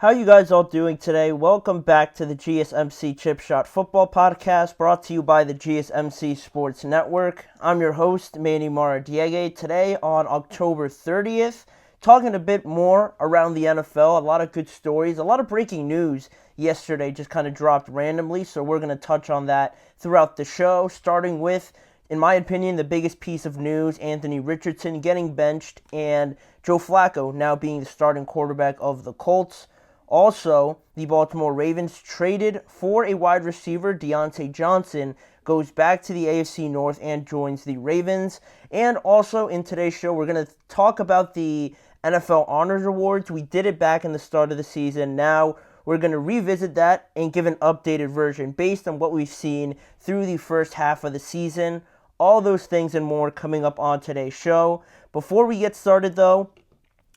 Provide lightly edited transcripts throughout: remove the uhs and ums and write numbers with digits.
How you guys all doing today? Welcome back to the GSMC Chip Shot Football Podcast, brought to you by the GSMC Sports Network. I'm your host, Manny Maradiege. Today on October 30th, talking a bit more around the NFL. A lot of good stories, a lot of breaking news yesterday just kind of dropped randomly, so we're going to touch on that throughout the show, starting with, in my opinion, the biggest piece of news: Anthony Richardson getting benched and Joe Flacco now being the starting quarterback of the Colts. Also, the Baltimore Ravens traded for a wide receiver. Deontay Johnson goes back to the AFC North and joins the Ravens. And also in today's show, we're going to talk about the NFL Honors Awards. We did it back in the start of the season. Now we're going to revisit that and give an updated version based on what we've seen through the first half of the season. All those things and more coming up on today's show. Before we get started, though,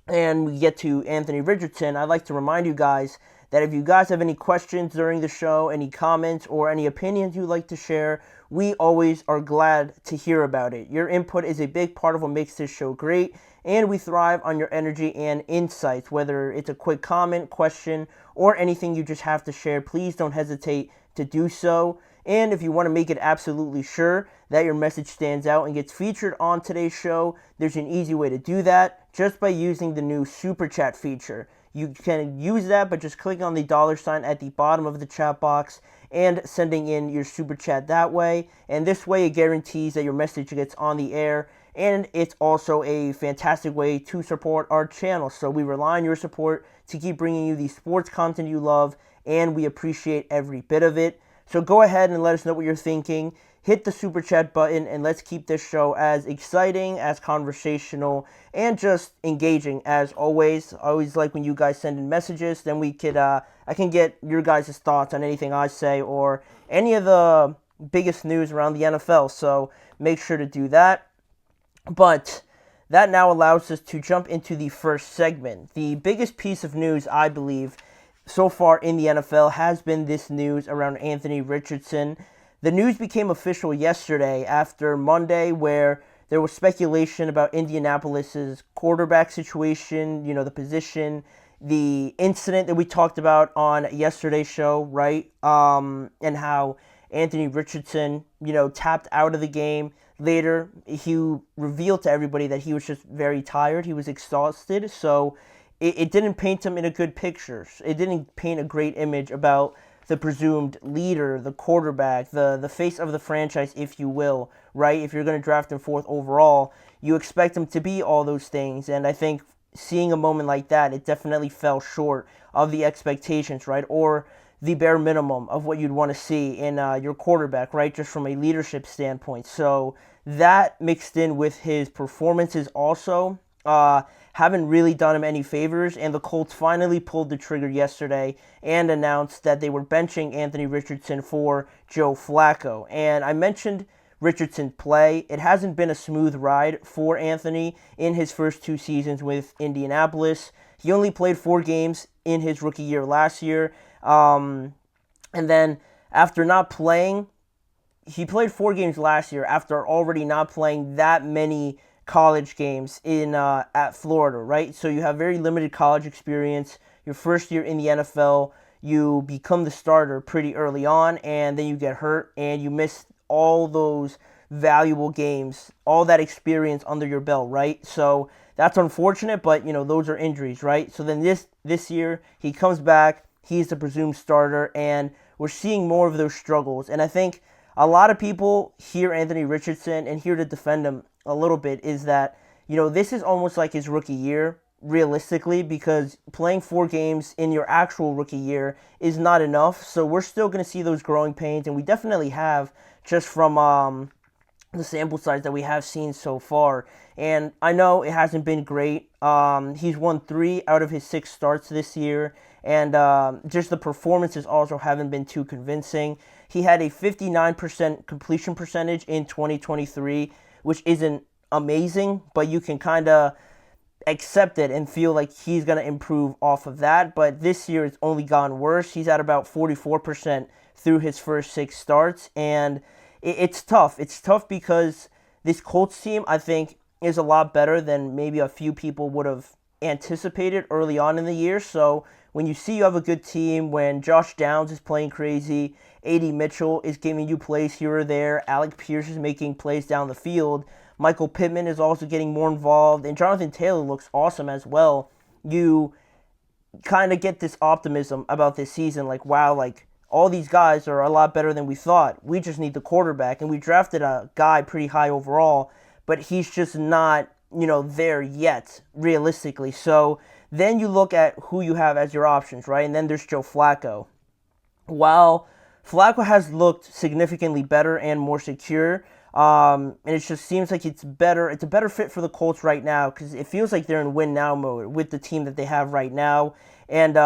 and we get to Anthony Richardson, I'd like to remind you guys that if you guys have any questions during the show, any comments, or any opinions you'd like to share, we always are glad to hear about it. Your input is a big part of what makes this show great, and we thrive on your energy and insights. Whether it's a quick comment, question, or anything you just have to share, please don't hesitate to do so. And if you want to make it absolutely sure that your message stands out and gets featured on today's show, there's an easy way to do that just by using the new Super Chat feature. You can use that by just clicking on the $ at the bottom of the chat box and sending in your Super Chat that way. And this way it guarantees that your message gets on the air, and it's also a fantastic way to support our channel. So we rely on your support to keep bringing you the sports content you love, and we appreciate every bit of it. So go ahead and let us know what you're thinking. Hit the Super Chat button, and let's keep this show as exciting, as conversational, and just engaging as always. I always like when you guys send in messages. Then I can get your guys' thoughts on anything I say or any of the biggest news around the NFL. So make sure to do that. But that now allows us to jump into the first segment. The biggest piece of news, I believe, so far in the NFL has been this news around Anthony Richardson. The news became official yesterday after Monday, where there was speculation about Indianapolis's quarterback situation, the position, the incident that we talked about on yesterday's show, right? And how Anthony Richardson, tapped out of the game. Later, he revealed to everybody that he was just very tired. He was exhausted. So it didn't paint him in a good picture. It didn't paint a great image about the presumed leader, the quarterback, the face of the franchise, if you will, right? If you're going to draft him fourth overall, you expect him to be all those things. And I think seeing a moment like that, it definitely fell short of the expectations, right? Or the bare minimum of what you'd want to see in your quarterback, right? Just from a leadership standpoint. So that mixed in with his performances also haven't really done him any favors, and the Colts finally pulled the trigger yesterday and announced that they were benching Anthony Richardson for Joe Flacco. And I mentioned Richardson's play. It hasn't been a smooth ride for Anthony in his first two seasons with Indianapolis. He only played 4 games in his rookie year last year, and then after not playing, he played 4 games last year after already not playing that many college games at Florida, right? So you have very limited college experience. Your first year in the NFL, you become the starter pretty early on, and then you get hurt, and you miss all those valuable games, all that experience under your belt, right? So that's unfortunate, but those are injuries, right? So then this year he comes back, he's the presumed starter, and we're seeing more of those struggles. And I think a lot of people hear Anthony Richardson and here to defend him a little bit is that, this is almost like his rookie year, realistically, because playing 4 games in your actual rookie year is not enough. So we're still going to see those growing pains, and we definitely have, just from the sample size that we have seen so far. And I know it hasn't been great. He's won 3 out of his 6 starts this year, and just the performances also haven't been too convincing. He had a 59% completion percentage in 2023, which isn't amazing, but you can kind of accept it and feel like he's going to improve off of that. But this year it's only gone worse. He's at about 44% through his first 6 starts, and it's tough. It's tough because this Colts team, I think, is a lot better than maybe a few people would have anticipated early on in the year. So when you see you have a good team, when Josh Downs is playing crazy, A.D. Mitchell is giving you plays here or there, Alec Pierce is making plays down the field, Michael Pittman is also getting more involved, and Jonathan Taylor looks awesome as well. You kind of get this optimism about this season, like, wow, like, all these guys are a lot better than we thought. We just need the quarterback. And we drafted a guy pretty high overall, but he's just not, there yet, realistically. So then you look at who you have as your options, right? And then there's Joe Flacco. While Flacco has looked significantly better and more secure, and it just seems like it's better. It's a better fit for the Colts right now because it feels like they're in win now mode with the team that they have right now. And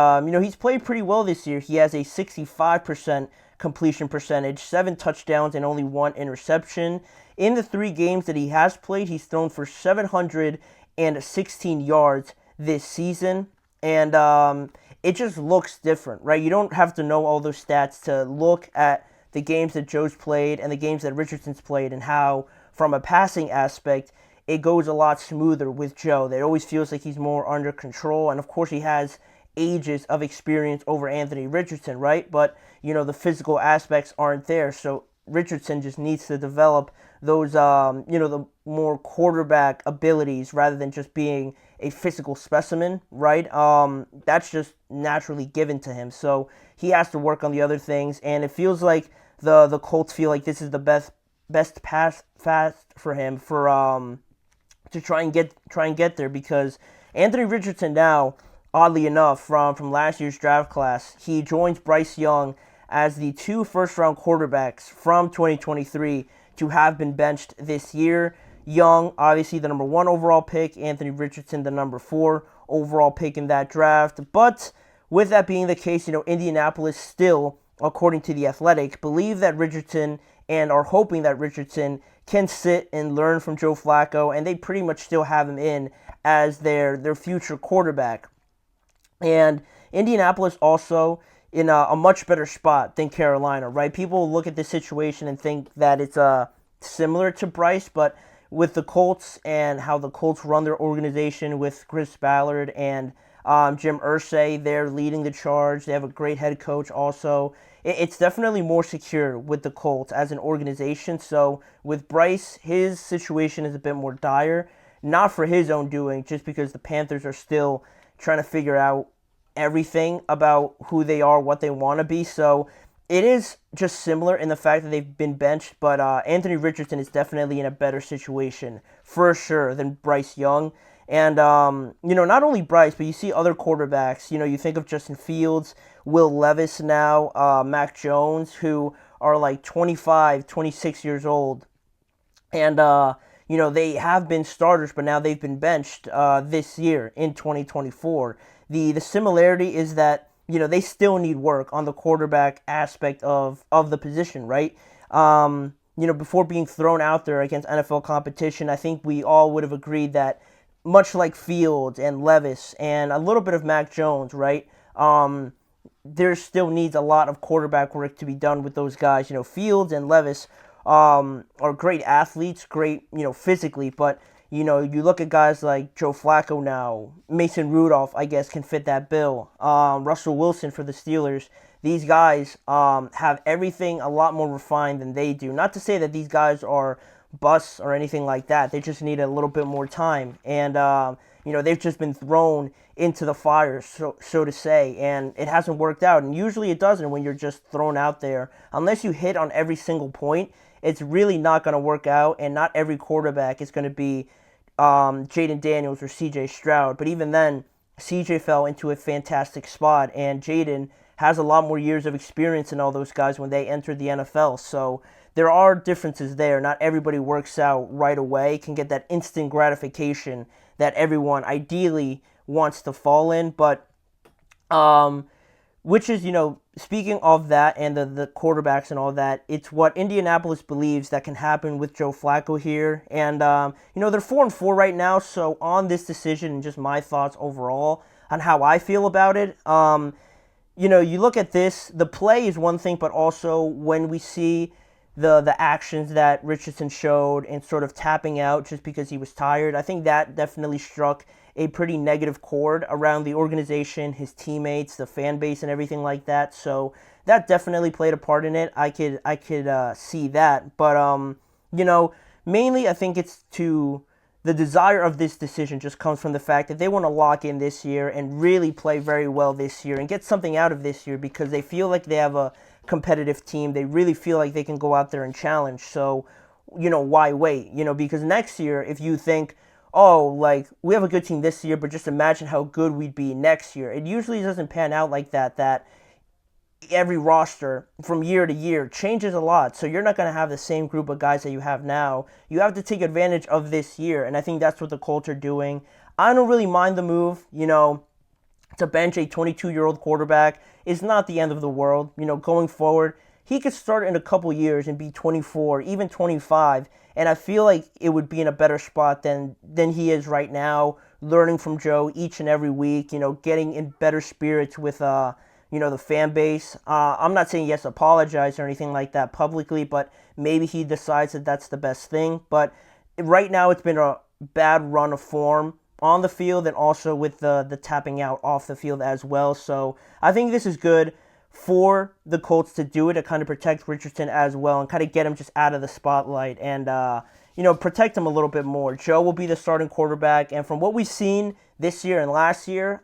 he's played pretty well this year. He has a 65% completion percentage, 7 touchdowns, and only 1 interception. In the 3 games that he has played, he's thrown for 716 yards this season, and it just looks different, right? You don't have to know all those stats to look at the games that Joe's played and the games that Richardson's played and how, from a passing aspect, it goes a lot smoother with Joe. It always feels like he's more under control, and of course he has ages of experience over Anthony Richardson, right? But, the physical aspects aren't there, so Richardson just needs to develop those, the more quarterback abilities rather than just being a physical specimen, right? That's just naturally given to him. So he has to work on the other things, and it feels like the Colts feel like this is the best pass fast for him to try and get there, because Anthony Richardson now, oddly enough, from last year's draft class, he joins Bryce Young as the 2 first-round quarterbacks from 2023 to have been benched this year. Young, obviously the number 1 overall pick, Anthony Richardson, the number 4 overall pick in that draft. But with that being the case, Indianapolis still, according to The Athletic, believe that Richardson and are hoping that Richardson can sit and learn from Joe Flacco, and they pretty much still have him in as their future quarterback. And Indianapolis also in a much better spot than Carolina, right? People look at this situation and think that it's similar to Bryce, but with the Colts and how the Colts run their organization with Chris Ballard and Jim Irsay, they're leading the charge. They have a great head coach also. It's definitely more secure with the Colts as an organization. So with Bryce, his situation is a bit more dire, not for his own doing, just because the Panthers are still trying to figure out everything about who they are, what they want to be. So it is just similar in the fact that they've been benched, but Anthony Richardson is definitely in a better situation for sure than Bryce Young. And, not only Bryce, but you see other quarterbacks. You think of Justin Fields, Will Levis now, Mac Jones, who are like 25, 26 years old. And, they have been starters, but now they've been benched this year in 2024. The similarity is that, they still need work on the quarterback aspect of the position, right? Before being thrown out there against NFL competition, I think we all would have agreed that much like Fields and Levis and a little bit of Mac Jones, right? There still needs a lot of quarterback work to be done with those guys. Fields and Levis are great athletes, great, physically, but you look at guys like Joe Flacco now, Mason Rudolph, I guess, can fit that bill. Russell Wilson for the Steelers. These guys have everything a lot more refined than they do. Not to say that these guys are busts or anything like that. They just need a little bit more time. And, they've just been thrown into the fire, so to say, and it hasn't worked out. And usually it doesn't when you're just thrown out there. Unless you hit on every single point, it's really not going to work out, and not every quarterback is going to be Jaden Daniels or CJ Stroud. But even then, CJ fell into a fantastic spot, and Jaden has a lot more years of experience than all those guys when they entered the NFL. So there are differences there. Not everybody works out right away, can get that instant gratification that everyone ideally wants to fall in. But which is, speaking of that and the quarterbacks and all that, it's what Indianapolis believes that can happen with Joe Flacco here. And, they're 4-4 right now. So on this decision and just my thoughts overall on how I feel about it, you look at this, the play is one thing, but also when we see the actions that Richardson showed and sort of tapping out just because he was tired, I think that definitely struck a pretty negative chord around the organization, his teammates, the fan base, and everything like that. So that definitely played a part in it. I could see that, but mainly I think it's to the desire of this decision just comes from the fact that they want to lock in this year and really play very well this year and get something out of this year because they feel like they have a competitive team. They really feel like they can go out there and challenge. So, why wait? Because next year, if you think, oh, like, we have a good team this year, but just imagine how good we'd be next year. It usually doesn't pan out like that every roster from year to year changes a lot. So you're not going to have the same group of guys that you have now. You have to take advantage of this year, and I think that's what the Colts are doing. I don't really mind the move, to bench a 22-year-old quarterback is not the end of the world. Going forward, he could start in a couple years and be 24, even 25, and I feel like it would be in a better spot than he is right now, learning from Joe each and every week, getting in better spirits with the fan base. I'm not saying he has to apologize or anything like that publicly, but maybe he decides that that's the best thing. But right now it's been a bad run of form on the field and also with the tapping out off the field as well. So I think this is good for the Colts to do it, to kind of protect Richardson as well and kind of get him just out of the spotlight and, protect him a little bit more. Joe will be the starting quarterback, and from what we've seen this year and last year,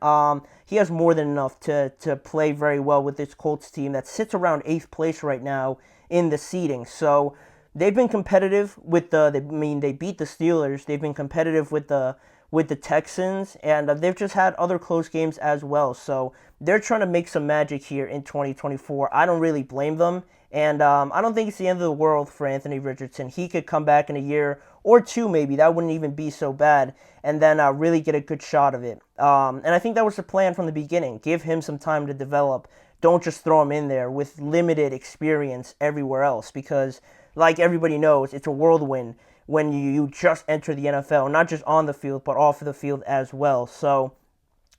he has more than enough to play very well with this Colts team that sits around 8th place right now in the seeding. So they've been competitive with they beat the Steelers. They've been competitive with the Texans, and they've just had other close games as well. So they're trying to make some magic here in 2024. I don't really blame them, and I don't think it's the end of the world for Anthony Richardson. He could come back in a year or two maybe. That wouldn't even be so bad, and then really get a good shot of it. And I think that was the plan from the beginning. Give him some time to develop. Don't just throw him in there with limited experience everywhere else because, like everybody knows, it's a whirlwind when you just enter the NFL, not just on the field, but off of the field as well. So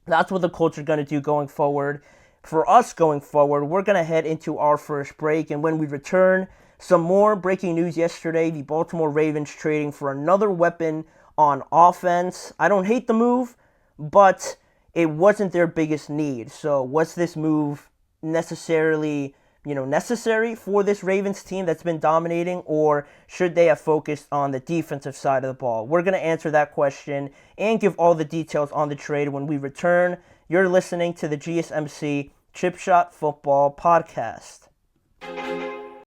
that's what the Colts are going to do going forward. For us going forward, we're going to head into our first break, and when we return, some more breaking news yesterday. The Baltimore Ravens trading for another weapon on offense. I don't hate the move, but it wasn't their biggest need. So was this move necessary for this Ravens team that's been dominating, or should they have focused on the defensive side of the ball? We're going to answer that question and give all the details on the trade when we return. You're listening to the GSMC Chip Shot Football Podcast.